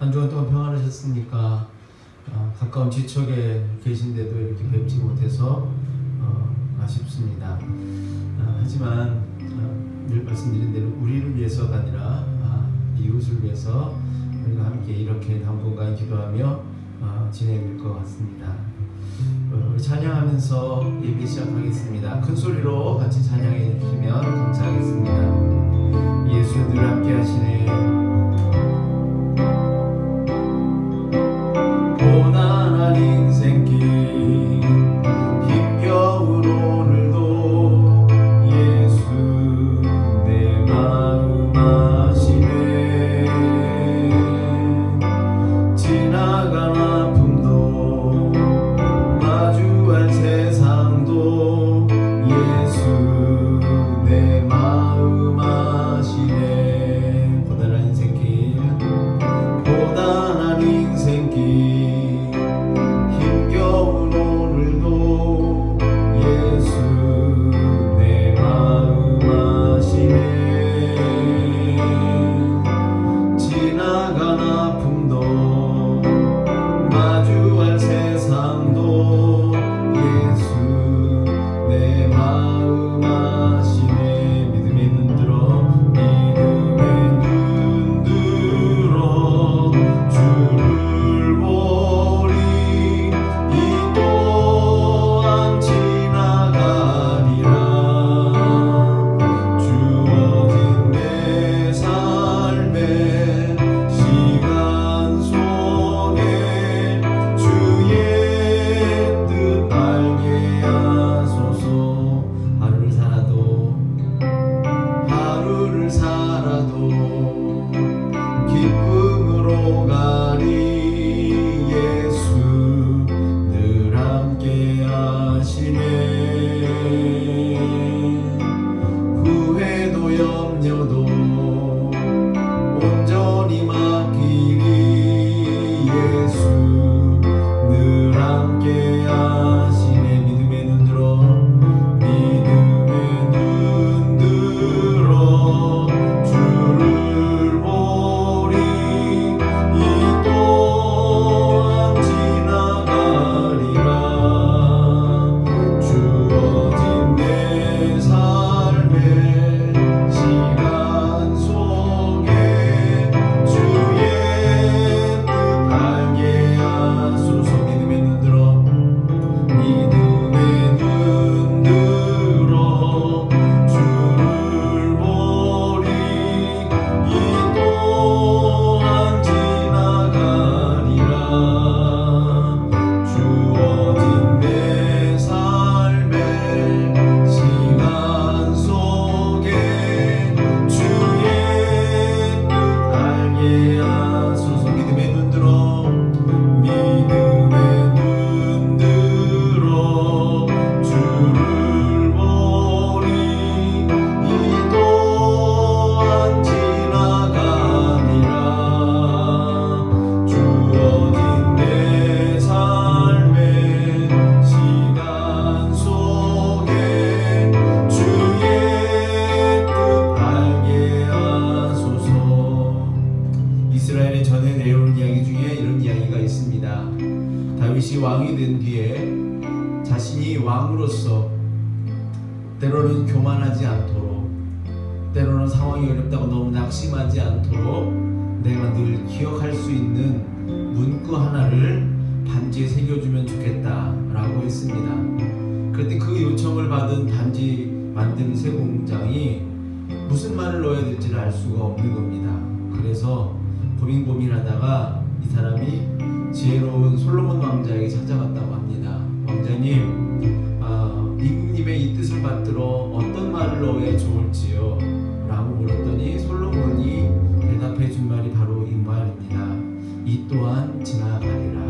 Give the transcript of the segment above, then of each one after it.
한 주간 동안 평안하셨습니까? 가까운 지척에 계신데도 이렇게 뵙지 못해서 아쉽습니다. 하지만 늘 말씀드린 대로 우리를 위해서가 아니라 이웃을 위해서 우리가 함께 이렇게 당분간 기도하며 진행될 것 같습니다. 찬양하면서 예배 시작하겠습니다. 큰 소리로 같이 찬양해 주시면 감사하겠습니다. 예수 늘 함께 하시네. 고난한 인생길 힘겨운 오늘도 예수 내 마음 아시네. 지나간 아픔도 마주할 세상도 예수 내 마음 아시네. 고단한 인생길 고단한 인생길 힘겨운 오늘도 예수 내 마음 아시네. 지나간 아픔도 마주할 세상도 예수 내 마음 아시네. 믿음의 눈 들어 주를 보리. 이 또한 지나가리라. 주어진 내 삶의 시간 속에 주의 뜻 알게 하소서. 하루를 살아도 기쁨으로 가리. 예수 늘 함께 하시네. 후회도 염려도 온전히 맡기리. 예수 늘 함께 하시네. 믿음의 눈 들어 주를 보리. 이 또한 지나가리라. 주어진 내 삶의 시간 속에 주의 뜻 알게 하소서. 믿음의 눈 들어 주를 보리. 이 또한 지나가리라. 주어진 내 삶의 시간 속에 주의 뜻 알게 하소서. 믿음의 눈 들어 주를 보리. 이 또한 지나가리라. 주어진 내 삶의 시간 속에 주의 뜻 알게 하소서. 이스라엘의 전에 내려온 이야기 중에 이런 이야기가 있습니다. 다윗이 왕이 된 뒤에 자신이 왕으로서 때로는 교만하지 않도록, 때로는 상황이 어렵다고 너무 낙심하지 않도록 내가 늘 기억할 수 있는 문구 하나를 반지에 새겨주면 좋겠다라고 했습니다. 그런데 그 요청을 받은 반지 만드는 새 공장이 무슨 말을 넣어야 될지를 알 수가 없는 겁니다. 그래서 고민하다가 이 사람이 지혜로운 솔로몬 왕자에게 찾아갔다고 합니다. 왕자님, 임금님의 이 뜻을 받들어 어떤 말을 넣어야 좋을지요? 라고 물었더니 솔로몬이 대답해 준 말이 바로 이 말입니다. 이 또한 지나가리라.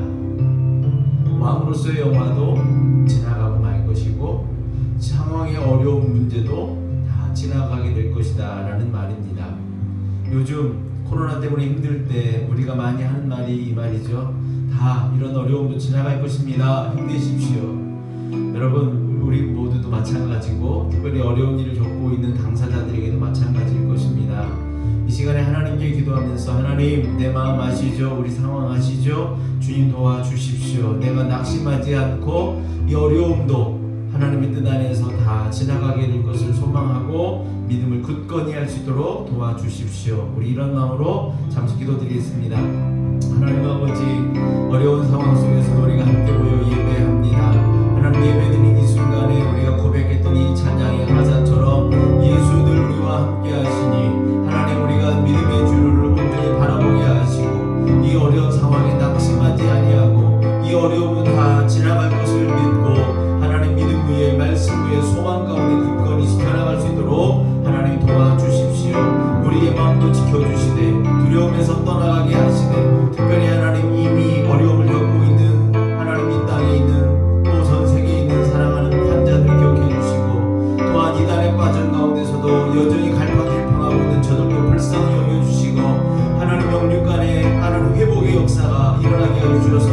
왕으로서의 영화도 지나가고 말 것이고 상황의 어려운 문제도 다 지나가게 될 것이다 라는 말입니다. 요즘 코로나 때문에 힘들 때 우리가 많이 하는 말이 이 말이죠. 다 이런 어려움도 지나갈 것입니다. 힘내십시오. 여러분, 우리 모두도 마찬가지고 특별히 어려운 일을 겪고 있는 당사자들에게도 마찬가지일 것입니다. 이 이 시간에 하나님께 기도하면서 하나님 내 마음 아시죠? 우리 상황 아시죠? 주님 도와주십시오. 내가 낙심하지 않고 이 어려움도 하나님의 뜻 안에서 다 지나가게 될 것을 소망하고 믿음을 굳건히 할 수 있도록 도와주십시오. 우리 이런 마음으로 잠시 기도드리겠습니다. 하나님 아버지, 어려운 상황 속에서 우리가 함께 모여 예배합니다. 하나님 예배드린 이 순간에 우리가 고백했던 이 찬양의 가사처럼 예수 늘 우리와 함께 하시니 하나님 우리가 믿음의 주를 온전히 바라보게 하시고 이 어려운 상황에 낙심하지 아니하고 이 어려움은 다 지나갈 것을 믿고 하나님 믿음 위에 말씀 위에 소망 가운데 굳건히 지켜나갈 수 있도록 하나님 도와주십시오. 우리의 마음도 지켜주시되 두려움에서 떠나가게 하시되 특별히 하나님 이미 어려움을 겪고 있는 하나님 이 땅에 있는 또 전 세계에 있는 사랑하는 환자들 기억해 주시고 또한 이단의 과정 가운데서도 여전히 갈팡질팡하고 있는 저들도 불쌍히 여겨주시고 하나님 영육간에 하나님 회복의 역사가 일어나게 하여 주셔서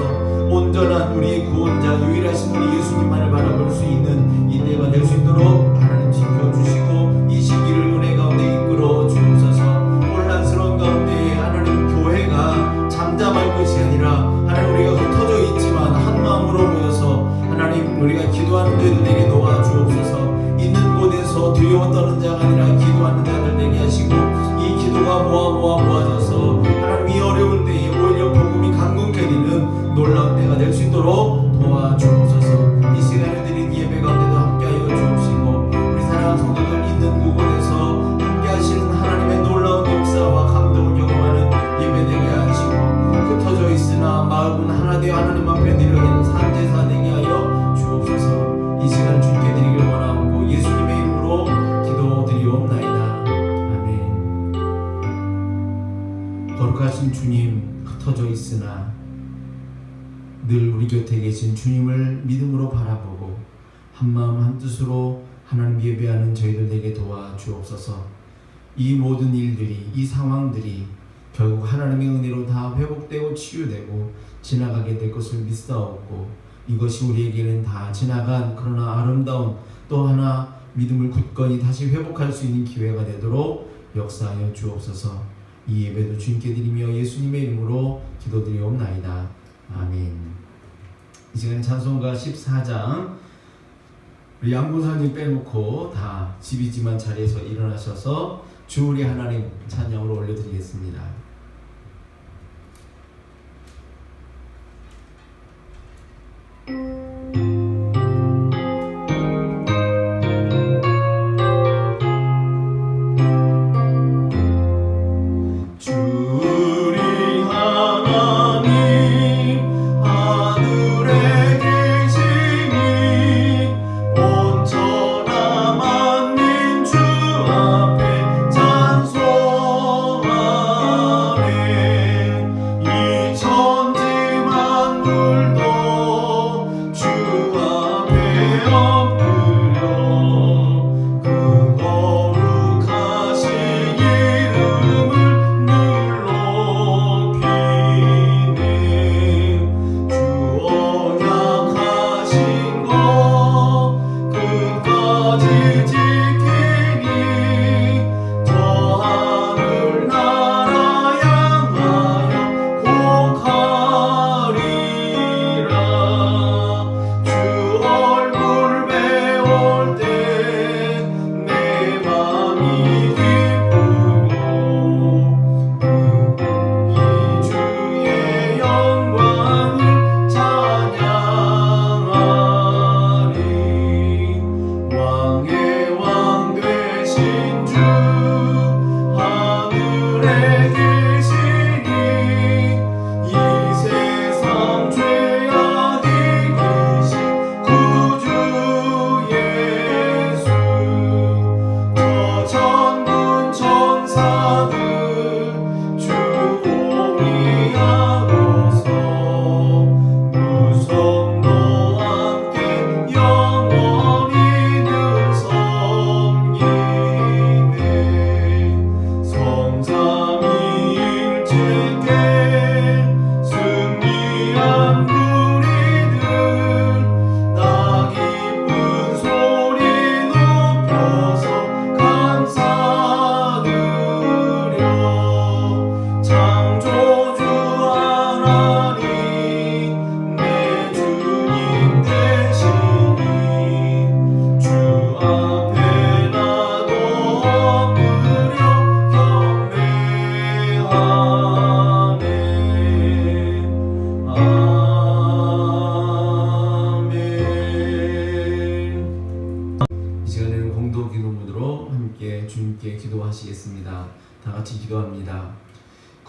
온전한 우리의 구원자 유일하신 우리 예수님만을 바라볼 수 있는 이 때가 될 수 있도록 하나님 지켜주시고 이 시기를 은혜 가운데 이끌어 주옵소서. 혼란스러운 가운데 하나님 교회가 잠잠할 것이 아니라 하나님 우리가 흩어져 있지만 한 마음으로 모여서 하나님 우리가 기도하는 자들 되게 도와주옵소서. 있는 곳에서 두려워 떠는 자가 아니라 기도하는 자들 되게 하시고 이 기도가 모아져서 하나님 이 어려울 때에 오히려 복음이 강건해지는 놀라운 때가 될 수 있도록 도와주옵소서. 이 시간에 드린 예배 가운데도 함께하여 주옵시고 우리 사랑하는 성도들 있는 곳에서 함께하시는 하나님의 놀라운 역사와 감동을 경험하는 예배 되게 하시고 흩어져 있으나 마음은 하나 되어 하나님 앞에 드려지는 산제사 되게 하여 주옵소서. 이 시간 주님께 드리길 원하옵고 예수님의 이름으로 기도드리옵나이다. 아멘. 거룩하신 주님, 흩어져 있으나 늘 우리 곁에 계신 주님을 믿음으로 바라보고 한마음 한뜻으로 하나님 예배하는 저희들 되게 도와주옵소서. 이 모든 일들이 이 상황들이 결국 하나님의 은혜로 다 회복되고 치유되고 지나가게 될 것을 믿사옵고 이것이 우리에게는 다 지나간 그러나 아름다운 또 하나 믿음을 굳건히 다시 회복할 수 있는 기회가 되도록 역사하여 주옵소서. 이 예배도 주님께 드리며 예수님의 이름으로 기도드리옵나이다. 아멘. 이 시간 찬송가 14장 우리 양군사님 빼놓고 다 집이지만 자리에서 일어나셔서 주 우리 하나님 찬양으로 올려드리겠습니다. 찬송하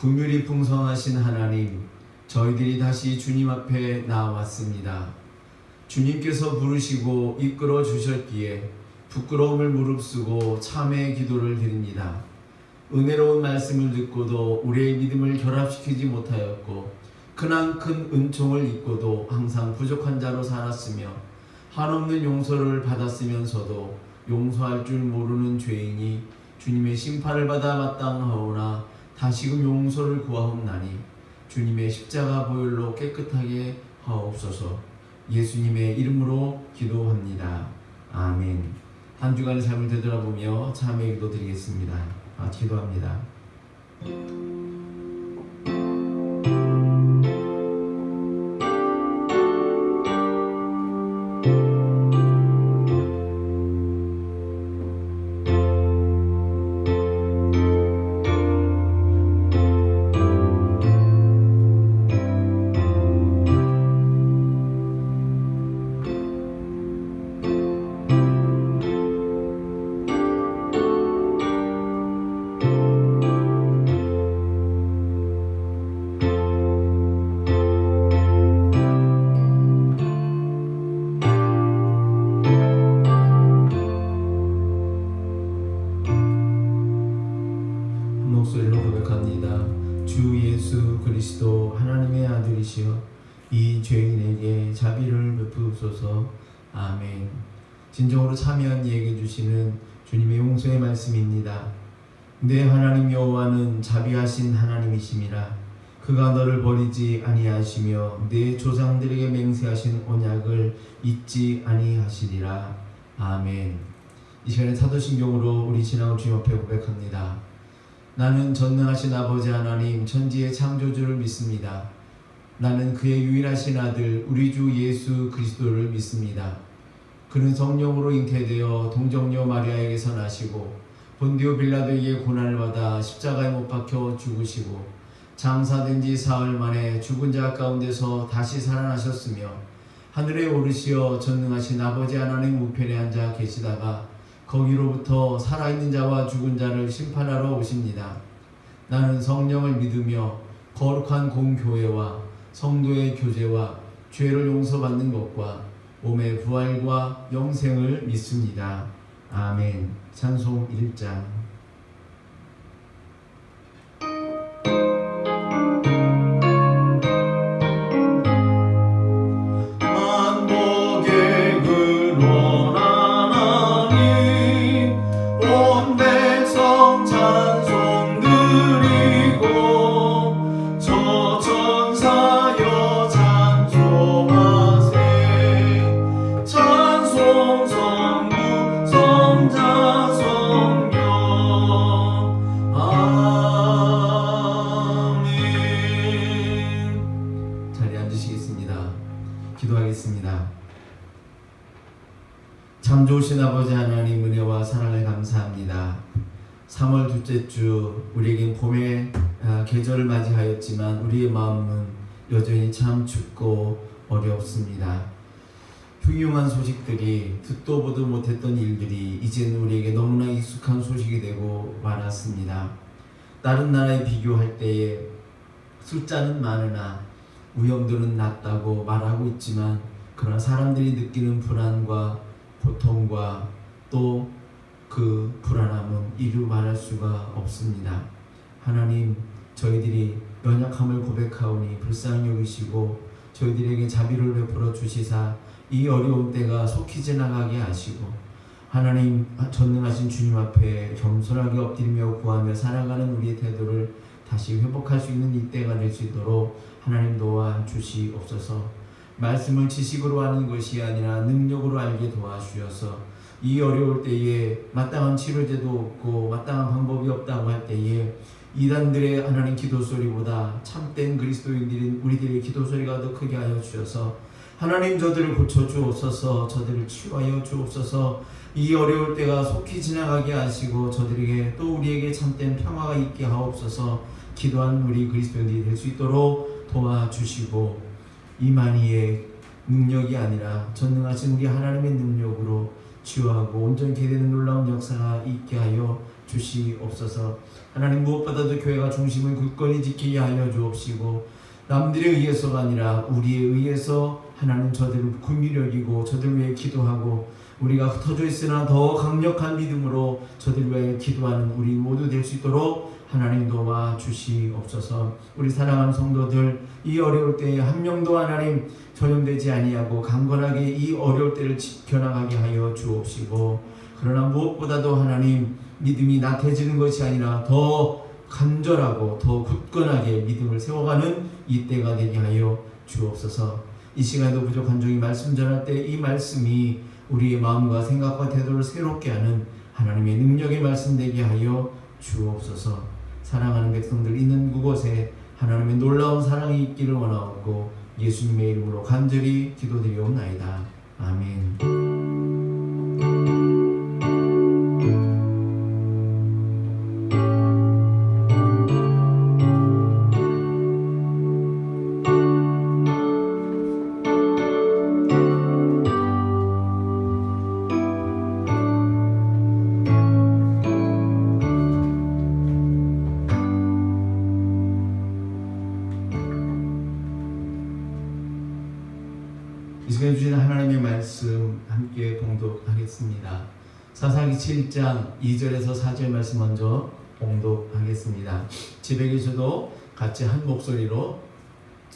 긍휼이 풍성하신 하나님, 저희들이 다시 주님 앞에 나왔습니다. 주님께서 부르시고 이끌어 주셨기에 부끄러움을 무릅쓰고 참회의 기도를 드립니다. 은혜로운 말씀을 듣고도 우리의 믿음을 결합시키지 못하였고 크난 큰 은총을 입고도 항상 부족한 자로 살았으며 한없는 용서를 받았으면서도 용서할 줄 모르는 죄인이 주님의 심판을 받아 마땅하오나 다시금 용서를 구하옵나니 주님의 십자가 보혈로 깨끗하게 하옵소서. 예수님의 이름으로 기도합니다. 아멘. 한 주간의 삶을 되돌아보며 참회의 기도 드리겠습니다. 기도합니다. 목소리로 고백합니다. 주 예수 그리스도 하나님의 아들이시여 이 죄인에게 자비를 베푸소서. 아멘. 진정으로 참여한 이에게 주시는 주님의 용서의 말씀입니다. 내 하나님 여호와는 자비하신 하나님이심이라. 그가 너를 버리지 아니하시며 내 조상들에게 맹세하신 언약을 잊지 아니하시리라. 아멘. 이 시간에 사도신경으로 우리 신앙을 주님 앞에 고백합니다. 나는 전능하신 아버지 하나님 천지의 창조주를 믿습니다. 나는 그의 유일하신 아들 우리 주 예수 그리스도를 믿습니다. 그는 성령으로 잉태되어 동정녀 마리아에게서 나시고 본디오 빌라도에게 고난을 받아 십자가에 못 박혀 죽으시고 장사된 지 사흘 만에 죽은 자 가운데서 다시 살아나셨으며 하늘에 오르시어 전능하신 아버지 하나님 우편에 앉아 계시다가 거기로부터 살아있는 자와 죽은 자를 심판하러 오십니다. 나는 성령을 믿으며 거룩한 공교회와 성도의 교제와 죄를 용서받는 것과 몸의 부활과 영생을 믿습니다. 아멘. 찬송 1장. 기도하겠습니다. 참 좋으신 아버지 하나님 은혜와 사랑을 감사합니다. 3월 둘째 주 우리에겐 봄의 계절을 맞이하였지만 우리의 마음은 여전히 참 춥고 어렵습니다. 흉흉한 소식들이 듣도 보도 못했던 일들이 이제는 우리에게 너무나 익숙한 소식이 되고 말았습니다. 다른 나라에 비교할 때에 숫자는 많으나 위험도는 낮다고 말하고 있지만 그러나 사람들이 느끼는 불안과 고통과 또 그 불안함은 이루 말할 수가 없습니다. 하나님, 저희들이 연약함을 고백하오니 불쌍히 여기시고 저희들에게 자비를 베풀어 주시사 이 어려운 때가 속히 지나가게 하시고 하나님 전능하신 주님 앞에 겸손하게 엎드리며 구하며 살아가는 우리의 태도를 다시 회복할 수 있는 이때가 될 수 있도록 하나님 도와주시옵소서. 말씀을 지식으로 하는 것이 아니라 능력으로 알게 도와주셔서 이 어려울 때에 마땅한 치료제도 없고 마땅한 방법이 없다고 할 때에 이단들의 하나님 기도 소리보다 참된 그리스도인들인 우리들의 기도 소리가 더 크게 하여 주셔서 하나님 저들을 고쳐주옵소서. 저들을 치유하여 주옵소서. 이 어려울 때가 속히 지나가게 하시고 저들에게 또 우리에게 참된 평화가 있게 하옵소서. 기도하는 우리 그리스도인들이 될 수 있도록 도와주시고 이만희의 능력이 아니라 전능하신 우리 하나님의 능력으로 치유하고 온전케 되는 놀라운 역사가 있게 하여 주시옵소서. 하나님, 무엇보다도 교회가 중심을 굳건히 지키게 하여 주옵시고, 남들에 의해서가 아니라 우리에 의해서 하나님 저들을 긍휼히 여기고 저들 위해 기도하고, 우리가 흩어져 있으나 더 강력한 믿음으로 저들 위해 기도하는 우리 모두 될 수 있도록 하나님 도와 주시옵소서. 우리 사랑하는 성도들, 이 어려울 때에 한 명도 하나님 전염되지 아니하고 강건하게 이 어려울 때를 지켜나가게 하여 주옵시고, 그러나 무엇보다도 하나님, 믿음이 나태해지는 것이 아니라 더 간절하고 더 굳건하게 믿음을 세워가는 이 때가 되게 하여 주옵소서. 이 시간에도 부족한 종이 말씀 전할 때 이 말씀이 우리의 마음과 생각과 태도를 새롭게 하는 하나님의 능력의 말씀 되게 하여 주옵소서. 사랑하는 백성들 있는 그곳에 하나님의 놀라운 사랑이 있기를 원하옵고 예수님의 이름으로 간절히 기도드리옵나이다. 아멘. 이 시간에 주신 하나님의 말씀 함께 봉독하겠습니다. 사사기 7장 2절에서 4절 말씀 먼저 봉독하겠습니다. 집에 계셔도 같이 한 목소리로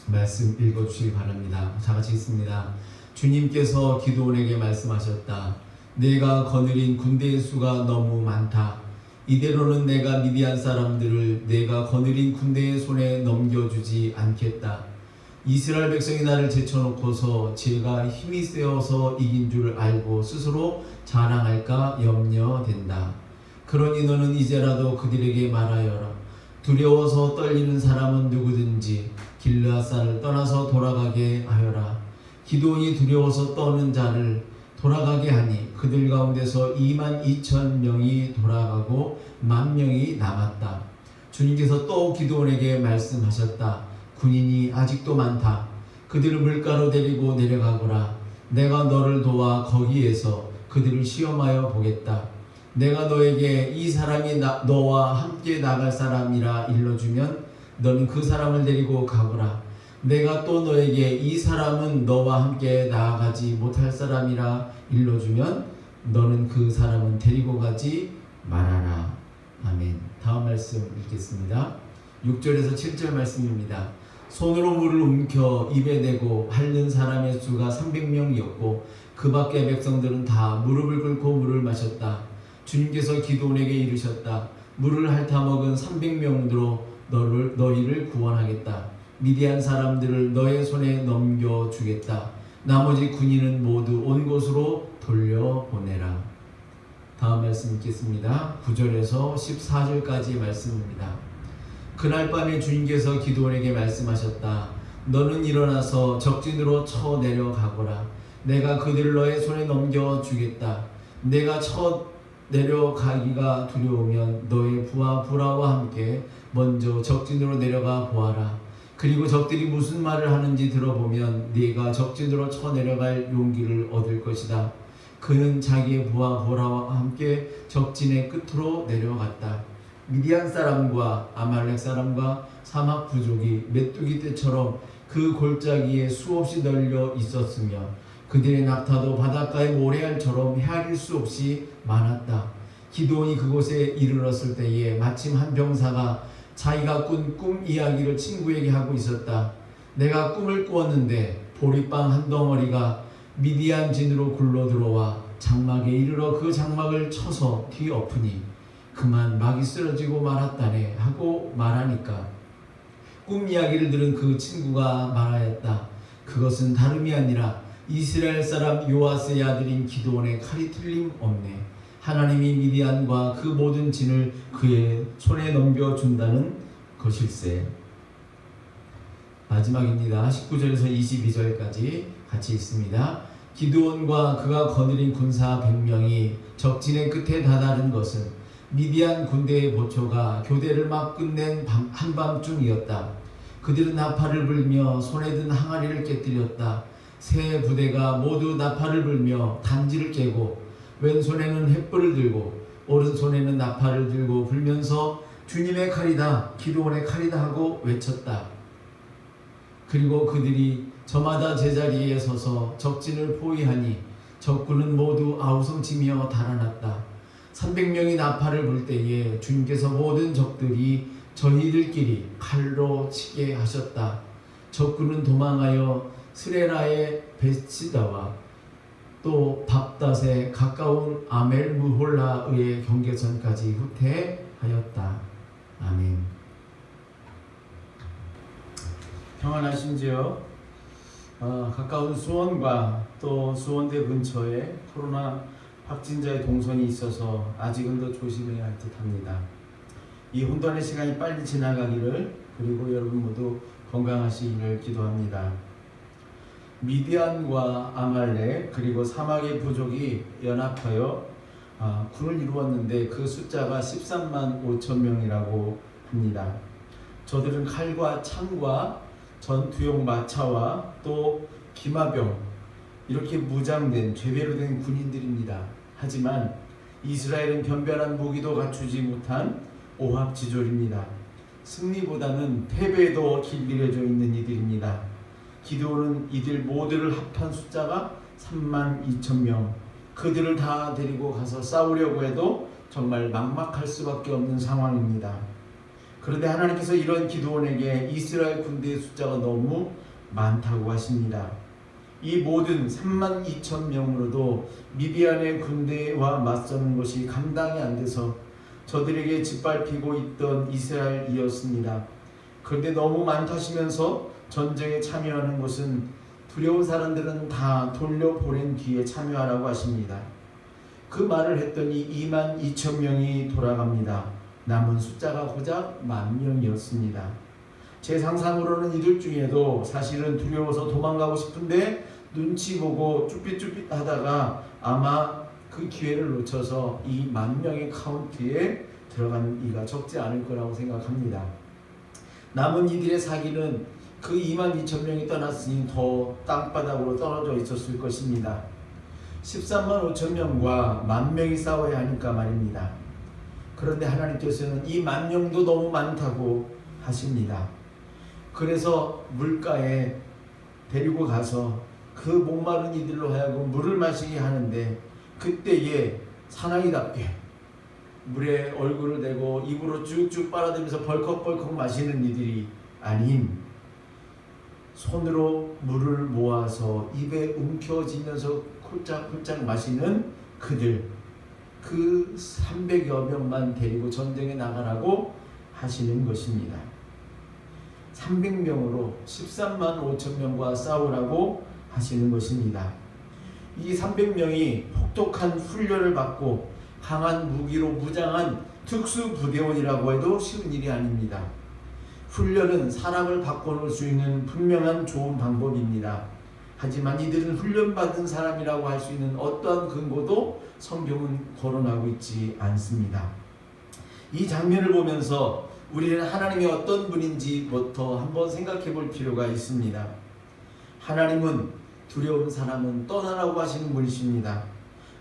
말씀 읽어주시기 바랍니다. 다 같이 읽습니다. 주님께서 기드온에게 말씀하셨다. 내가 거느린 군대의 수가 너무 많다. 이대로는 내가 미디안 사람들을 내가 거느린 군대의 손에 넘겨주지 않겠다. 이스라엘 백성이 나를 제쳐놓고서 제가 힘이 세어서 이긴 줄 알고 스스로 자랑할까 염려된다. 그러니 너는 이제라도 그들에게 말하여라. 두려워서 떨리는 사람은 누구든지 길르앗산을 떠나서 돌아가게 하여라. 기드온이 두려워서 떠는 자를 돌아가게 하니 그들 가운데서 22,000명이 돌아가고 10,000명이 남았다. 주님께서 또 기드온에게 말씀하셨다. 군인이 아직도 많다. 그들을 물가로 데리고 내려가거라. 내가 너를 도와 거기에서 그들을 시험하여 보겠다. 내가 너에게 이 사람이 너와 함께 나갈 사람이라 일러주면 너는 그 사람을 데리고 가거라. 내가 또 너에게 이 사람은 너와 함께 나아가지 못할 사람이라 일러주면 너는 그 사람은 데리고 가지 말아라. 아멘. 다음 말씀 읽겠습니다. 6절에서 7절 말씀입니다. 손으로 물을 움켜 입에 대고 핥는 사람의 수가 300명이었고 그 밖의 백성들은 다 무릎을 꿇고 물을 마셨다. 주님께서 기드온에게 이르셨다. 물을 핥아 먹은 300명으로 너희를 구원하겠다. 미디안 사람들을 너의 손에 넘겨주겠다. 나머지 군인은 모두 온 곳으로 돌려보내라. 다음 말씀 읽겠습니다. 9절에서 14절까지 말씀입니다. 그날 밤에 주님께서 기드온에게 말씀하셨다. 너는 일어나서 적진으로 쳐 내려가거라. 내가 그들을 너의 손에 넘겨주겠다. 내가 쳐 내려가기가 두려우면 너의 부하 부라와 함께 먼저 적진으로 내려가 보아라. 그리고 적들이 무슨 말을 하는지 들어보면 네가 적진으로 쳐 내려갈 용기를 얻을 것이다. 그는 자기의 부하 보라와 함께 적진의 끝으로 내려갔다. 미디안 사람과 아말렉 사람과 사막 부족이 메뚜기 떼처럼 그 골짜기에 수없이 널려 있었으며 그들의 낙타도 바닷가의 모래알처럼 헤아릴 수 없이 많았다. 기드온이 그곳에 이르렀을 때에 마침 한 병사가 자기가 꾼 꿈 이야기를 친구에게 하고 있었다. 내가 꿈을 꾸었는데 보리빵 한 덩어리가 미디안 진으로 굴러 들어와 장막에 이르러 그 장막을 쳐서 뒤엎으니 그만 막이 쓰러지고 말았다네 하고 말하니까 꿈 이야기를 들은 그 친구가 말하였다. 그것은 다름이 아니라 이스라엘 사람 요아스의 아들인 기드온의 칼이 틀림없네. 하나님이 미디안과 그 모든 진을 그의 손에 넘겨준다는 것일세. 마지막입니다. 19절에서 22절까지 같이 읽습니다. 기드온과 그가 거느린 군사 100명이 적진의 끝에 다다른 것은 미디안 군대의 보초가 교대를 막 끝낸 한밤중이었다. 그들은 나팔을 불며 손에 든 항아리를 깨뜨렸다. 세 부대가 모두 나팔을 불며 단지를 깨고 왼손에는 횃불을 들고 오른손에는 나팔을 들고 불면서 주님의 칼이다, 기드온의 칼이다 하고 외쳤다. 그리고 그들이 저마다 제자리에 서서 적진을 포위하니 적군은 모두 아우성치며 달아났다. 300명이 나팔을 불 때에 주님께서 모든 적들이 저희들끼리 칼로 치게 하셨다. 적군은 도망하여 스레라의 베시다와 또 밥닷에 가까운 아멜무홀라의 경계선까지 후퇴하였다. 아멘. 평안하신지요? 가까운 수원과 또 수원대 근처에 코로나 확진자의 동선이 있어서 아직은 더 조심해야 할 듯합니다. 이 혼돈의 시간이 빨리 지나가기를, 그리고 여러분 모두 건강하시기를 기도합니다. 미디안과 아말렉 그리고 사막의 부족이 연합하여 군을 이루었는데 그 숫자가 13만 5천 명이라고 합니다. 저들은 칼과 창과 전투용 마차와 또 기마병, 이렇게 무장된 죄배로 된 군인들입니다. 하지만 이스라엘은 변변한 무기도 갖추지 못한 오합지졸입니다. 승리보다는 패배에 더 길들여져 있는 이들입니다. 기드온은 이들 모두를 합한 숫자가 3만 2천 명, 그들을 다 데리고 가서 싸우려고 해도 정말 막막할 수밖에 없는 상황입니다. 그런데 하나님께서 이런 기드온에게 이스라엘 군대의 숫자가 너무 많다고 하십니다. 이 모든 3만 2천 명으로도 미디안의 군대와 맞서는 것이 감당이 안 돼서 저들에게 짓밟히고 있던 이스라엘이었습니다. 그런데 너무 많다시면서 전쟁에 참여하는 것은 두려운 사람들은 다 돌려보낸 뒤에 참여하라고 하십니다. 그 말을 했더니 2만 2천 명이 돌아갑니다. 남은 숫자가 고작 10,000명이었습니다. 제 상상으로는 이들 중에도 사실은 두려워서 도망가고 싶은데 눈치 보고 쭈삣쭈삣 하다가 아마 그 기회를 놓쳐서 이 10,000명의 카운트에 들어간 이가 적지 않을 거라고 생각합니다. 남은 이들의 사기는 그 2만 2천 명이 떠났으니 더 땅바닥으로 떨어져 있었을 것입니다. 13만 5천 명과 10,000명이 싸워야 하니까 말입니다. 그런데 하나님께서는 이 10,000명도 너무 많다고 하십니다. 그래서 물가에 데리고 가서 그 목마른 이들로 하여금 물을 마시게 하는데, 그때에 사나이답게 물에 얼굴을 대고 입으로 쭉쭉 빨아들면서 벌컥벌컥 마시는 이들이 아닌, 손으로 물을 모아서 입에 움켜쥐면서 콜짝콜짝 마시는 그들, 그 300여 명만 데리고 전쟁에 나가라고 하시는 것입니다. 300명으로 13만 5천 명과 싸우라고 하시는 것입니다. 이 300명이 혹독한 훈련을 받고 강한 무기로 무장한 특수부대원이라고 해도 쉬운 일이 아닙니다. 훈련은 사람을 바꿔놓을 수 있는 분명한 좋은 방법입니다. 하지만 이들은 훈련받은 사람이라고 할 수 있는 어떠한 근거도 성경은 거론하고 있지 않습니다. 이 장면을 보면서 우리는 하나님이 어떤 분인지부터 한번 생각해 볼 필요가 있습니다. 하나님은 두려운 사람은 떠나라고 하시는 분이십니다.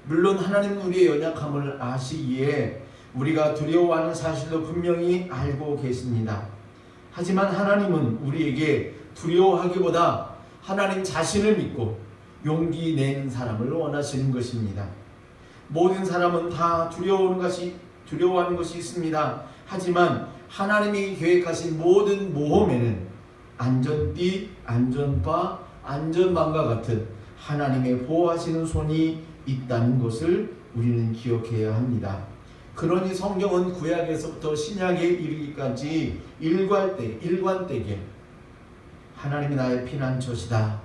물론 하나님은 우리의 연약함을 아시기에 우리가 두려워하는 사실도 분명히 알고 계십니다. 하지만 하나님은 우리에게 두려워하기보다 하나님 자신을 믿고 용기 내는 사람을 원하시는 것입니다. 모든 사람은 다 두려워하는 것이 있습니다. 하지만 하나님이 계획하신 모든 모험에는 안전띠, 안전바, 안전망과 같은 하나님의 보호하시는 손이 있다는 것을 우리는 기억해야 합니다. 그러니 성경은 구약에서부터 신약에 이르기까지 일관되게 하나님이 나의 피난처시다,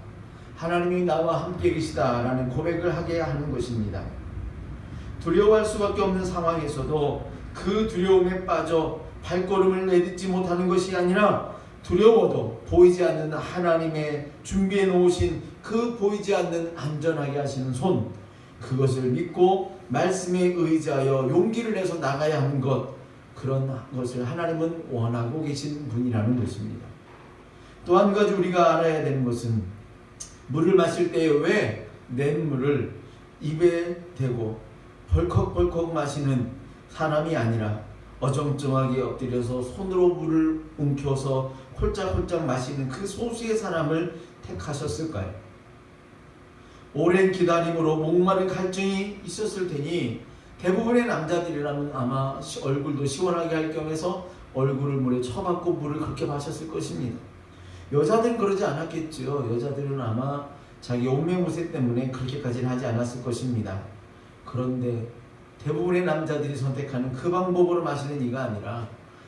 하나님이 나와 함께 계시다 라는 고백을 하게 하는 것입니다. 두려워할 수밖에 없는 상황에서도 그 두려움에 빠져 발걸음을 내딛지 못하는 것이 아니라, 두려워도 보이지 않는 하나님의 준비해 놓으신 그 보이지 않는 안전하게 하시는 손, 그것을 믿고 말씀에 의지하여 용기를 내서 나가야 하는 것, 그런 것을 하나님은 원하고 계신 분이라는 것입니다. 또 한 가지 우리가 알아야 되는 것은, 물을 마실 때에 왜 냇물을 입에 대고 벌컥벌컥 마시는 사람이 아니라 어정쩡하게 엎드려서 손으로 물을 움켜서 홀짝홀짝 마시는 그 소수의 사람을 택하셨을까요? 오랜 기다림으로 목마른 갈증이 있었을 테니 대부분의 남자들이라면 아마 얼굴도 시원하게 할 겸해서 얼굴을 물에 쳐박고 물을 그렇게 마셨을 것입니다. 여자들은 그러지 않았겠죠. 여자들은 아마 자기 옷매무새 때문에 그렇게까지는 하지 않았을 것입니다. 그런데 대부분의 남자들이 선택하는 그 방법으로 마시는 이가 아니라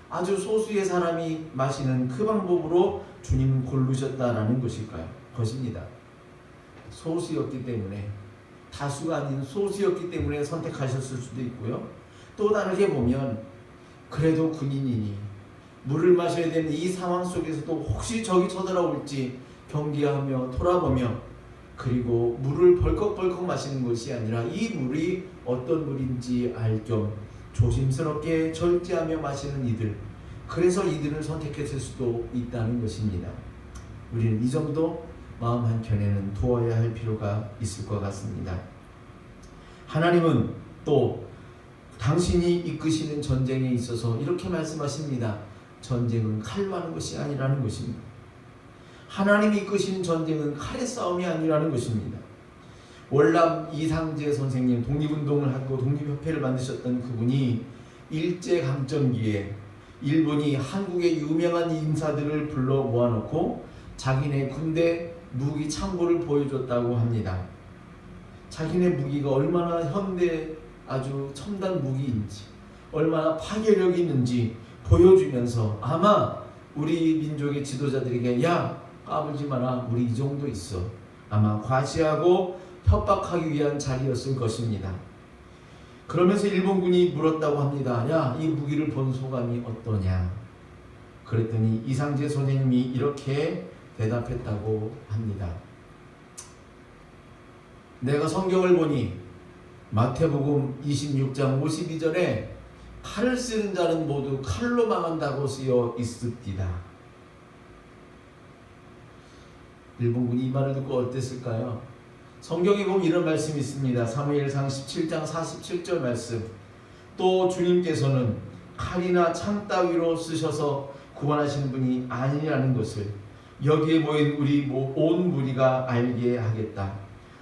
아주 소수의 사람이 마시는 그 방법으로 주님은 고르셨다라는 것입니다. 소수였기 때문에, 다수가 아닌 소수였기 때문에 선택하셨을 수도 있고요. 또 다르게 보면 그래도 군인이니 물을 마셔야 되는 이 상황 속에서도 혹시 적이 쳐들어올지 경계하며 돌아보며, 그리고 물을 벌컥벌컥 마시는 것이 아니라 이 물이 어떤 물인지 알 겸 조심스럽게 절제하며 마시는 이들, 그래서 이들을 선택했을 수도 있다는 것입니다. 우리는 이 정도 마음 한켠에는 두어야 할 필요가 있을 것 같습니다. 하나님은 또 당신이 이끄시는 전쟁에 있어서 이렇게 말씀하십니다. 전쟁은 칼로 하는 것이 아니라는 것입니다. 하나님이 이끄시는 전쟁은 칼의 싸움이 아니라는 것입니다. 월남 이상재 선생님, 독립운동을 하고 독립협회를 만드셨던 그분이 일제강점기에 일본이 한국의 유명한 인사들을 불러 모아놓고 자기네 군대 무기 창고를 보여줬다고 합니다. 자기네 무기가 얼마나 현대 아주 첨단 무기인지, 얼마나 파괴력이 있는지 보여주면서 아마 우리 민족의 지도자들에게 야, 까불지 마라, 우리 이 정도 있어, 아마 과시하고 협박하기 위한 자리였을 것입니다. 그러면서 일본군이 물었다고 합니다. 야, 이 무기를 본 소감이 어떠냐? 그랬더니 이상재 선생님이 이렇게 대답했다고 합니다. 내가 성경을 보니 마태복음 26장 52절에 칼을 쓰는 자는 모두 칼로 망한다고 쓰여 있습니다. 일본군이 이 말을 듣고 어땠을까요? 성경에 보면 이런 말씀이 있습니다. 사무엘상 17장 47절 말씀. 또 주님께서는 칼이나 창 따위로 쓰셔서 구원하시는 분이 아니라는 것을 여기에 모인 우리 온 무리가 알게 하겠다.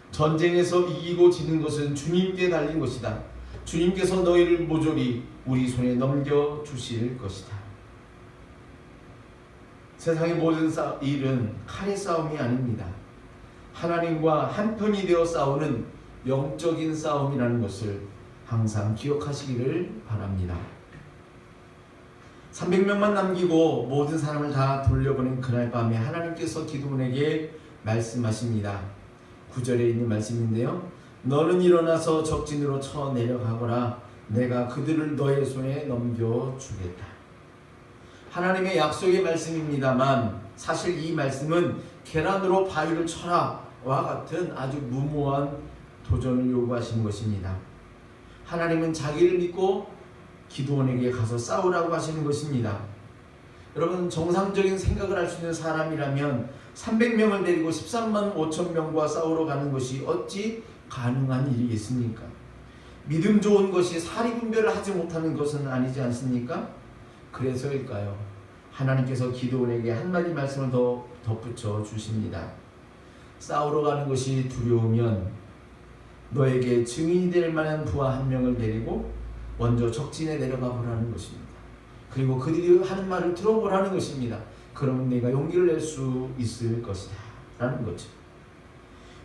전쟁에서 이기고 지는 것은 주님께 달린 것이다. 주님께서 너희를 모조리 우리 손에 넘겨주실 것이다. 세상의 모든 일은 칼의 싸움이 아닙니다. 하나님과 한편이 되어 싸우는 영적인 싸움이라는 것을 항상 기억하시기를 바랍니다. 300명만 남기고 모든 사람을 다 돌려보낸 그날 밤에 하나님께서 기드온에게 말씀하십니다. 9절에 있는 말씀인데요. 너는 일어나서 적진으로 쳐 내려가거라. 내가 그들을 너의 손에 넘겨주겠다. 하나님의 약속의 말씀입니다만 사실 이 말씀은 계란으로 바위를 쳐라 와 같은 아주 무모한 도전을 요구하시는 것입니다. 하나님은 자기를 믿고 기드온에게 가서 싸우라고 하시는 것입니다. 여러분, 정상적인 생각을 할 수 있는 사람이라면 300명을 데리고 13만 5천 명과 싸우러 가는 것이 어찌 가능한 일이겠습니까? 믿음 좋은 것이 사리분별을 하지 못하는 것은 아니지 않습니까? 그래서일까요? 하나님께서 기드온에게 한마디 말씀을 더 덧붙여 주십니다. 싸우러 가는 것이 두려우면 너에게 증인이 될 만한 부하 한 명을 데리고 먼저 적진에 내려가 보라는 것입니다. 그리고 그들이 하는 말을 들어보라는 것입니다. 그러면 내가 용기를 낼 수 있을 것이다 라는 거죠.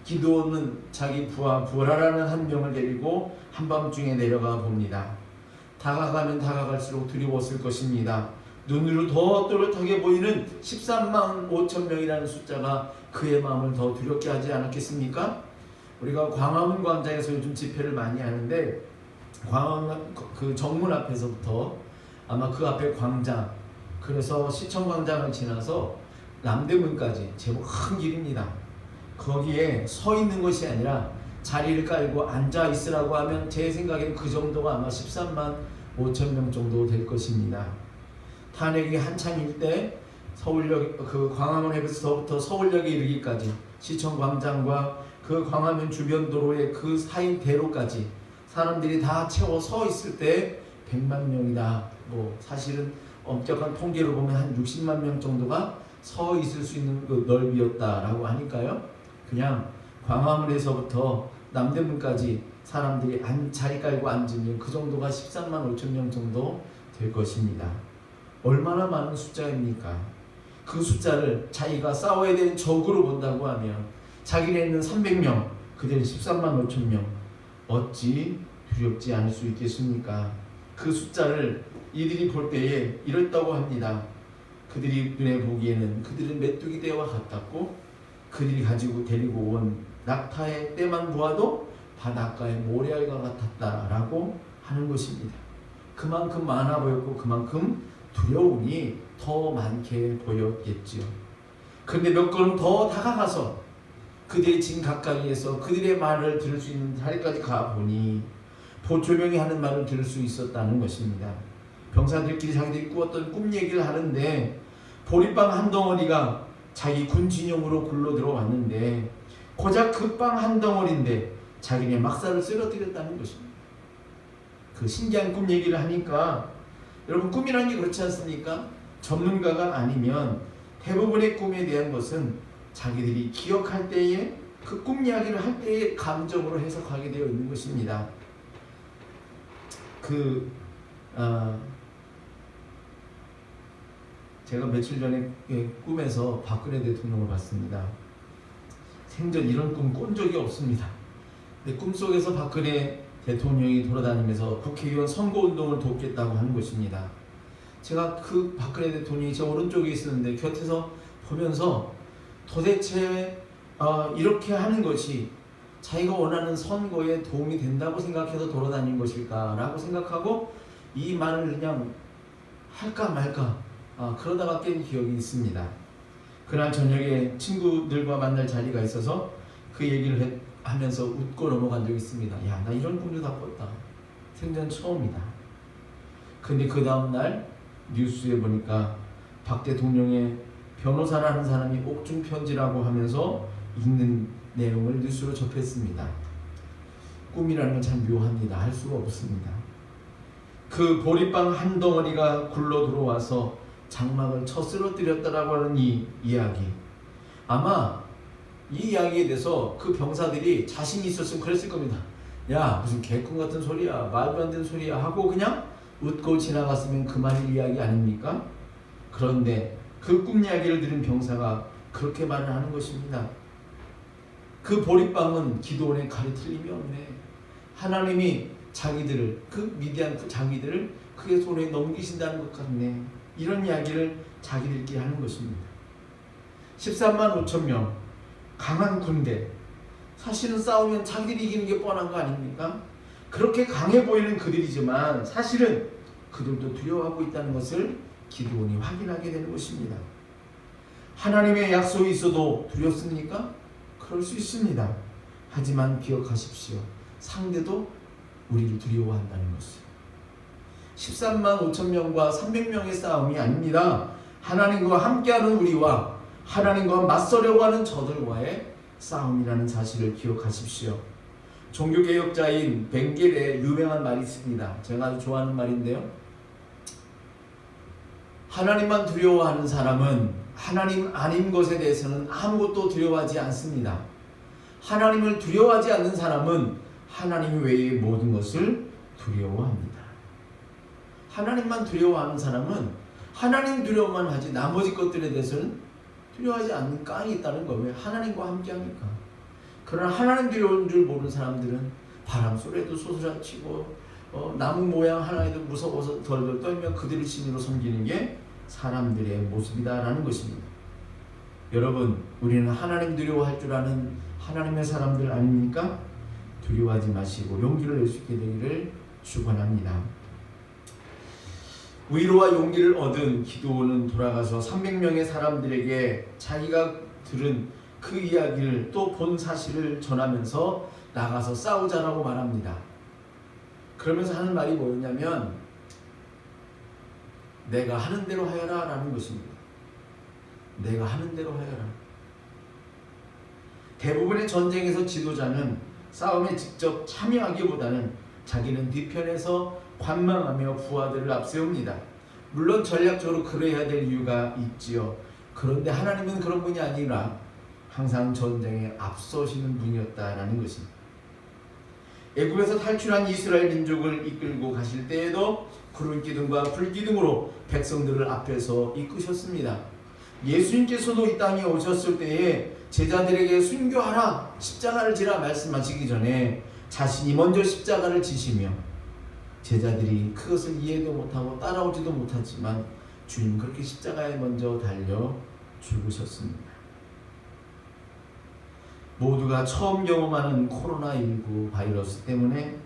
기드온은 자기 부하 부라라는 한 명을 데리고 한밤중에 내려가 봅니다. 다가가면 다가갈수록 두려웠을 것입니다. 눈으로 더 또렷하게 보이는 13만 5천 명이라는 숫자가 그의 마음을 더 두렵게 하지 않았겠습니까? 우리가 광화문 광장에서 요즘 집회를 많이 하는데 광화문 그 정문 앞에서부터 아마 그 앞에 광장, 그래서 시청광장을 지나서 남대문까지 제법 큰 길입니다. 거기에 서 있는 것이 아니라 자리를 깔고 앉아 있으라고 하면 제 생각에는 그 정도가 아마 13만 5천 명 정도 될 것입니다. 탄핵이 한창일 때 서울역 그 광화문에서부터 서울역에 이르기까지 시청광장과 그 광화문 주변 도로의 그 사이 대로까지 사람들이 다 채워 서 있을 때 100만 명이다. 뭐 사실은 엄격한 통계로 보면 한 60만 명 정도가 서 있을 수 있는 그 넓이였다라고 하니까요. 그냥 광화문에서부터 남대문까지 사람들이 자리 깔고 앉으면 그 정도가 13만 5천 명 정도 될 것입니다. 얼마나 많은 숫자입니까? 그 숫자를 자기가 싸워야 되는 적으로 본다고 하면 자기네는 300명, 그들은 13만 5천 명. 어찌 두렵지 않을 수 있겠습니까? 그 숫자를 이들이 볼 때에 이렇다고 합니다. 그들이 눈에 보기에는 그들은 메뚜기 떼와 같았고 그들이 가지고 데리고 온 낙타의 떼만 보아도 바닷가의 모래알과 같았다라고 하는 것입니다. 그만큼 많아 보였고 그만큼 두려움이 더 많게 보였겠지요. 그런데 몇 걸음 더 다가가서 그들의 진 가까이에서 그들의 말을 들을 수 있는 자리까지 가보니 보조명이 하는 말을 들을 수 있었다는 것입니다. 병사들끼리 자기들이 꾸었던 꿈 얘기를 하는데 보리빵 한 덩어리가 자기 군 진영으로 굴러 들어왔는데 고작 그 빵 한 덩어리인데 자기네 막사를 쓰러뜨렸다는 것입니다. 그 신기한 꿈 얘기를 하니까 여러분 꿈이라는 게 그렇지 않습니까? 전문가가 아니면 대부분의 꿈에 대한 것은 자기들이 기억할 때에 그 꿈 이야기를 할 때의 감정으로 해석하게 되어 있는 것입니다. 제가 며칠 전에 꿈에서 박근혜 대통령을 봤습니다. 생전 이런 꿈 꾼 적이 없습니다. 근데 꿈속에서 박근혜 대통령이 돌아다니면서 국회의원 선거운동을 돕겠다고 하는 것입니다. 제가 그 박근혜 대통령이 제 오른쪽에 있었는데 곁에서 보면서 도대체 이렇게 하는 것이 자기가 원하는 선거에 도움이 된다고 생각해서 돌아다닌 것일까라고 생각하고 이 말을 그냥 할까 말까 그러다가 깬 기억이 있습니다. 그날 저녁에 친구들과 만날 자리가 있어서 그 얘기를 하면서 웃고 넘어간 적이 있습니다. 야, 나 이런 꿈도 다 꿨다. 생전 처음이다. 근데 그 다음날 뉴스에 보니까 박 대통령의 변호사라는 사람이 옥중 편지라고 하면서 읽는 내용을 뉴스로 접했습니다. 꿈이라는 건 참 묘합니다. 할 수가 없습니다. 그 보리빵 한 덩어리가 굴러 들어와서 장막을 쳐 쓰러뜨렸다라고 하는 이 이야기, 아마 이 이야기에 대해서 그 병사들이 자신이 있었으면 그랬을 겁니다. 야, 무슨 개꿈 같은 소리야, 말도 안 되는 소리야 하고 그냥 웃고 지나갔으면 그만일 이야기 아닙니까? 그런데 그 꿈 이야기를 들은 병사가 그렇게 말을 하는 것입니다. 그 보리빵은 기도원의 칼이 틀림이 없네. 하나님이 자기들을, 그 위대한 자기들을 그의 손에 넘기신다는 것 같네. 이런 이야기를 자기들끼리 하는 것입니다. 13만 5천 명 강한 군대, 사실은 싸우면 자기들이 이기는 게 뻔한 거 아닙니까? 그렇게 강해 보이는 그들이지만 사실은 그들도 두려워하고 있다는 것을 기드온이 확인하게 되는 것입니다. 하나님의 약속이 있어도 두렵습니까? 그럴 수 있습니다. 하지만 기억하십시오. 상대도 우리를 두려워한다는 것을. 13만 5천 명과 300명의 싸움이 아닙니다. 하나님과 함께하는 우리와 하나님과 맞서려고 하는 저들과의 싸움이라는 사실을 기억하십시오. 종교개혁자인 벵겔의 유명한 말이 있습니다. 제가 아주 좋아하는 말인데요. 하나님만 두려워하는 사람은 하나님 아닌 것에 대해서는 아무것도 두려워하지 않습니다. 하나님을 두려워하지 않는 사람은 하나님 외의 모든 것을 두려워합니다. 하나님만 두려워하는 사람은 하나님 두려워만 하지 나머지 것들에 대해서는 두려워하지 않는 깡이 있다는 거예요. 왜? 하나님과 함께하니까. 그러나 하나님 두려운 줄 모르는 사람들은 바람 소리에도 소스라치고 나무 모양 하나에도 무서워서 덜덜 떨며 그들을 신으로 섬기는 게 사람들의 모습이다라는 것입니다. 여러분, 우리는 하나님 두려워할 줄 아는 하나님의 사람들 아닙니까? 두려워하지 마시고 용기를 낼 수 있게 되기를 축원합니다. 위로와 용기를 얻은 기드온은 돌아가서 300명의 사람들에게 자기가 들은 그 이야기를 또 본 사실을 전하면서 나가서 싸우자라고 말합니다. 그러면서 하는 말이 뭐였냐면 내가 하는 대로 하여라 라는 것입니다. 내가 하는 대로 하여라. 대부분의 전쟁에서 지도자는 싸움에 직접 참여하기보다는 자기는 뒤편에서 관망하며 부하들을 앞세웁니다. 물론 전략적으로 그래야 될 이유가 있지요. 그런데 하나님은 그런 분이 아니라 항상 전쟁에 앞서시는 분이었다라는 것입니다. 애굽에서 탈출한 이스라엘 민족을 이끌고 가실 때에도 구름 기둥과 불 기둥으로 백성들을 앞에서 이끄셨습니다. 예수님께서도 이 땅에 오셨을 때에 제자들에게 순교하라, 십자가를 지라 말씀하시기 전에 자신이 먼저 십자가를 지시며 제자들이 그것을 이해도 못하고 따라오지도 못하지만 주님 그렇게 십자가에 먼저 달려 죽으셨습니다. 모두가 처음 경험하는 코로나19 바이러스 때문에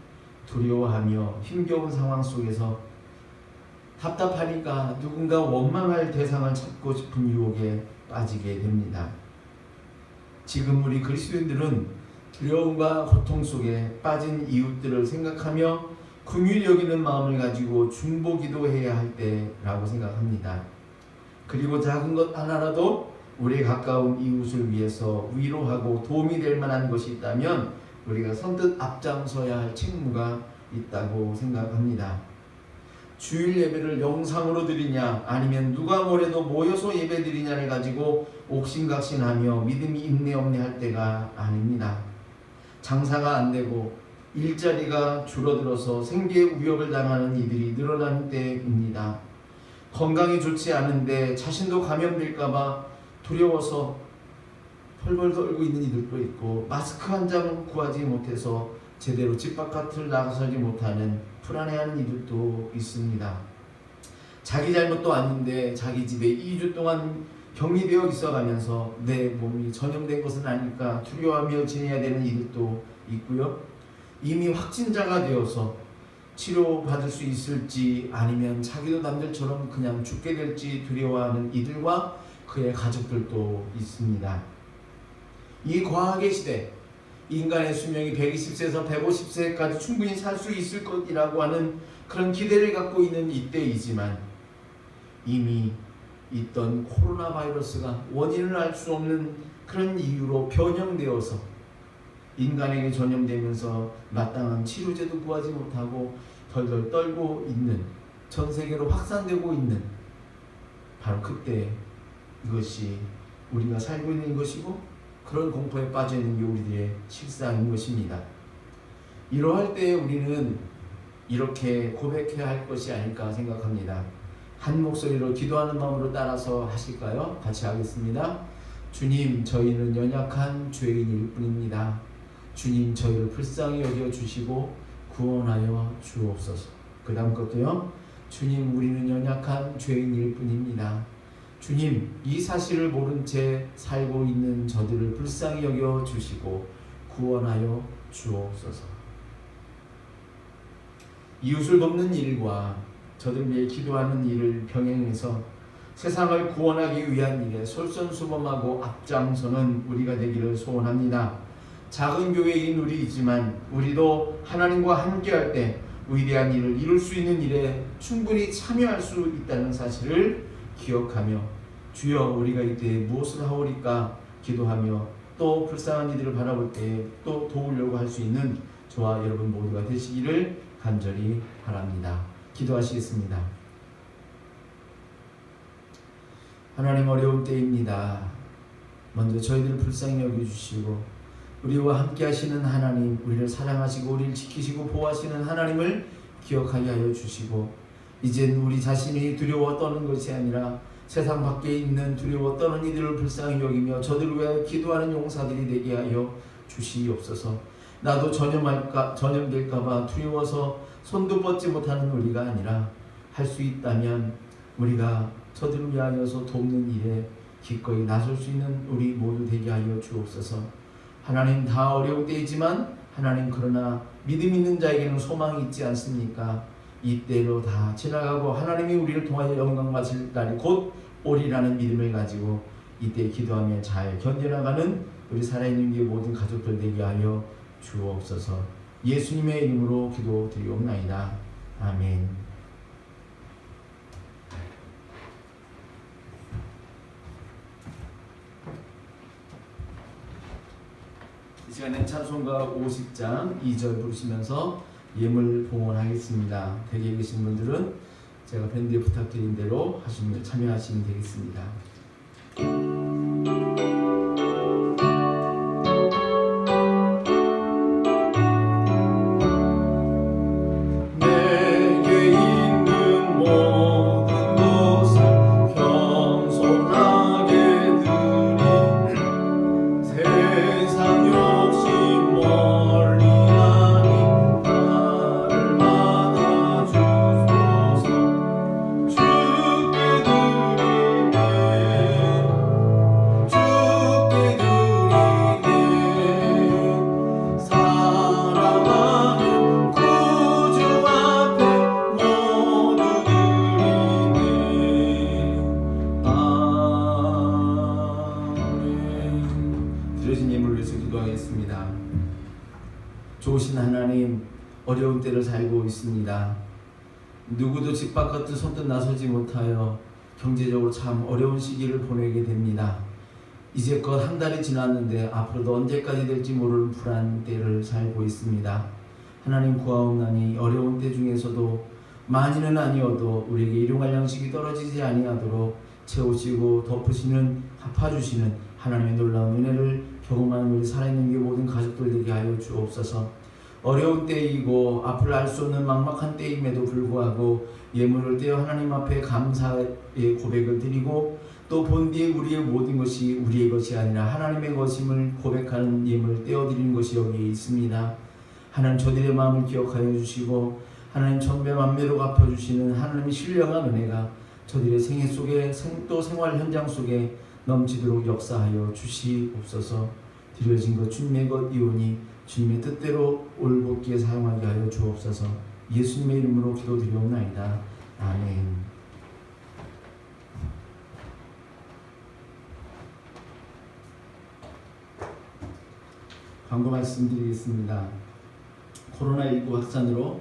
두려워하며 힘겨운 상황 속에서 답답하니까 누군가 원망할 대상을 찾고 싶은 유혹에 빠지게 됩니다. 지금 우리 그리스도인들은 두려움과 고통 속에 빠진 이웃들을 생각하며 긍휼히 여기는 마음을 가지고 중보기도해야 할 때라고 생각합니다. 그리고 작은 것 하나라도 우리 가까운 이웃을 위해서 위로하고 도움이 될 만한 것이 있다면 우리가 선뜻 앞장서야 할 책무가 있다고 생각합니다. 주일 예배를 영상으로 드리냐 아니면 누가 뭐래도 모여서 예배 드리냐를 가지고 옥신각신하며 믿음이 있네 없네 할 때가 아닙니다. 장사가 안 되고 일자리가 줄어들어서 생계의 위협을 당하는 이들이 늘어나는 때입니다. 건강이 좋지 않은데 자신도 감염될까봐 두려워서 펄펄 떨고 있는 이들도 있고 마스크 한 장 구하지 못해서 제대로 집 바깥을 나가서지 못하는 불안해하는 이들도 있습니다. 자기 잘못도 아닌데 자기 집에 2주 동안 격리되어 있어가면서 내 몸이 전염된 것은 아닐까 두려워하며 지내야 되는 이들도 있고요. 이미 확진자가 되어서 치료받을 수 있을지 아니면 자기도 남들처럼 그냥 죽게 될지 두려워하는 이들과 그의 가족들도 있습니다. 이 과학의 시대, 인간의 수명이 120세에서 150세까지 충분히 살 수 있을 것이라고 하는 그런 기대를 갖고 있는 이때이지만 이미 있던 코로나 바이러스가 원인을 알 수 없는 그런 이유로 변형되어서 인간에게 전염되면서 마땅한 치료제도 구하지 못하고 덜덜 떨고 있는, 전 세계로 확산되고 있는 바로 그때 이것이 우리가 살고 있는 것이고 그런 공포에 빠져 있는 게 우리들의 실상인 것입니다. 이러할 때 우리는 이렇게 고백해야 할 것이 아닐까 생각합니다. 한 목소리로 기도하는 마음으로 따라서 하실까요? 같이 하겠습니다. 주님, 저희는 연약한 죄인일 뿐입니다. 주님, 저희를 불쌍히 여겨주시고 구원하여 주옵소서. 그 다음 것도요. 주님, 우리는 연약한 죄인일 뿐입니다. 주님, 이 사실을 모른 채 살고 있는 저들을 불쌍히 여겨주시고 구원하여 주옵소서. 이웃을 돕는 일과 저들 위해 기도하는 일을 병행해서 세상을 구원하기 위한 일에 솔선수범하고 앞장서는 우리가 되기를 소원합니다. 작은 교회인 우리이지만 우리도 하나님과 함께할 때 위대한 일을 이룰 수 있는 일에 충분히 참여할 수 있다는 사실을 기억하며 주여 우리가 이때 무엇을 하오리까 기도하며 또 불쌍한 이들을 바라볼 때 또 도우려고 할 수 있는 저와 여러분 모두가 되시기를 간절히 바랍니다. 기도하시겠습니다. 하나님, 어려운 때입니다. 먼저 저희들을 불쌍히 여겨주시고 우리와 함께 하시는 하나님, 우리를 사랑하시고 우리를 지키시고 보호하시는 하나님을 기억하게 하여 주시고 이젠 우리 자신이 두려워 떠는 것이 아니라 세상 밖에 있는 두려워 떠는 이들을 불쌍히 여기며 저들을 위해 기도하는 용사들이 되게 하여 주시옵소서. 나도 전염될까봐 두려워서 손도 뻗지 못하는 우리가 아니라 할 수 있다면 우리가 저들을 위하여서 돕는 일에 기꺼이 나설 수 있는 우리 모두 되게 하여 주옵소서. 하나님, 다 어려울 때이지만 하나님, 그러나 믿음 있는 자에게는 소망이 있지 않습니까? 이때로 다 지나가고 하나님이 우리를 통하여 영광 받을 날이 곧 오리라는 믿음을 가지고 이때 기도하며 잘 견뎌나가는 우리 살아있는 게 모든 가족들 되게 하여 주옵소서. 예수님의 이름으로 기도드리옵나이다. 아멘. 이 시간에 찬송가 50장 2절 부르시면서 예물 봉헌하겠습니다. 댁에 계신 분들은 제가 밴드에 부탁드린 대로 참여하시면 되겠습니다. 좋으신 하나님, 어려운 때를 살고 있습니다. 누구도 집 바깥도 손뜻 나서지 못하여 경제적으로 참 어려운 시기를 보내게 됩니다. 이제껏 한 달이 지났는데 앞으로도 언제까지 될지 모르는 불안 때를 살고 있습니다. 하나님 구하옵나니 어려운 때 중에서도 많이는 아니어도 우리에게 일용할 양식이 떨어지지 아니하도록 채우시고 덮으시는 갚아주시는 하나님의 놀라운 은혜를 경험하는 우리 살아있는 게 모든 가족들 되게 하여 주옵소서. 어려운 때이고 앞을 알 수 없는 막막한 때임에도 불구하고 예물을 떼어 하나님 앞에 감사의 고백을 드리고 또 본디에 우리의 모든 것이 우리의 것이 아니라 하나님의 것임을 고백하는 예물을 떼어드리는 것이 여기 있습니다. 하나님 저들의 마음을 기억하여 주시고 하나님 천배 만배로 갚아주시는 하나님의 신령한 은혜가 저들의 생애 속에 또 생활 현장 속에 넘치도록 역사하여 주시옵소서. 드려진 것 주님의 것이오니 주님의 뜻대로 올곧게 사용하게 하여 주옵소서. 예수님의 이름으로 기도드리옵나이다. 아멘. 광고 말씀드리겠습니다. 코로나19 확산으로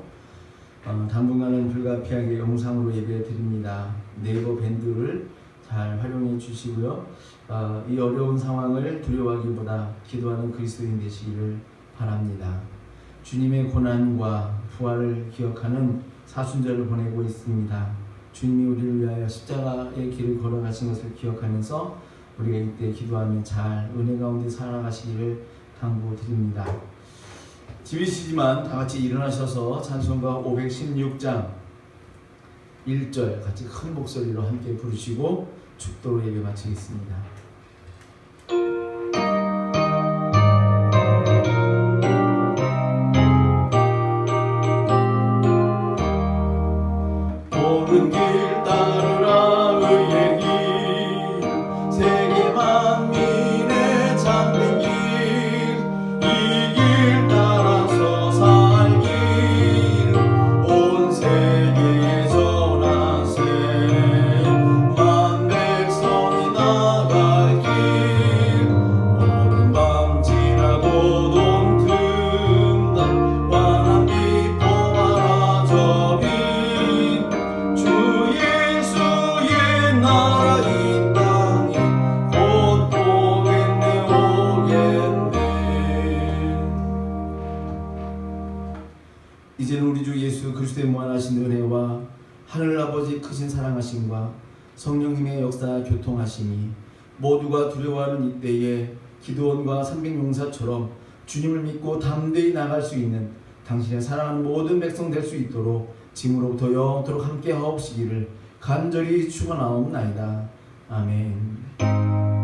당분간은 불가피하게 영상으로 예배 드립니다. 네이버 밴드를 잘 활용해 주시고요. 이 어려운 상황을 두려워하기보다 기도하는 그리스도인 되시기를 바랍니다. 주님의 고난과 부활을 기억하는 사순절을 보내고 있습니다. 주님이 우리를 위하여 십자가의 길을 걸어가신 것을 기억하면서 우리가 이때 기도하며 잘 은혜 가운데 살아가시기를 당부드립니다. 집이시지만 다같이 일어나셔서 찬송가 516장 1절 같이 큰 목소리로 함께 부르시고 축도로 예배 마치겠습니다. 옳은 길 따르라 의의 길 세계 만민의 참된 길 이 길 따라서 살길 온 세계에 전하세 만 백성이 나갈 길 오는 밤 지나고 돈 든다 환한 빛 보아라 저빛 주 예수의 나라 이 땅에 곧 오겠네 오겠네. 이제는 우리 주 예수 그리스도의 무한하신 은혜와 하늘아버지 크신 사랑하심과 성령님의 역사 교통하심이 모두가 두려워하는 이때에 기도원과 300용사처럼 주님을 믿고 담대히 나갈 수 있는 당신의 사랑하는 모든 백성 될 수 있도록 지금으로부터 영원토록 함께 하옵시기를 간절히 축원하옵나이다. 아멘.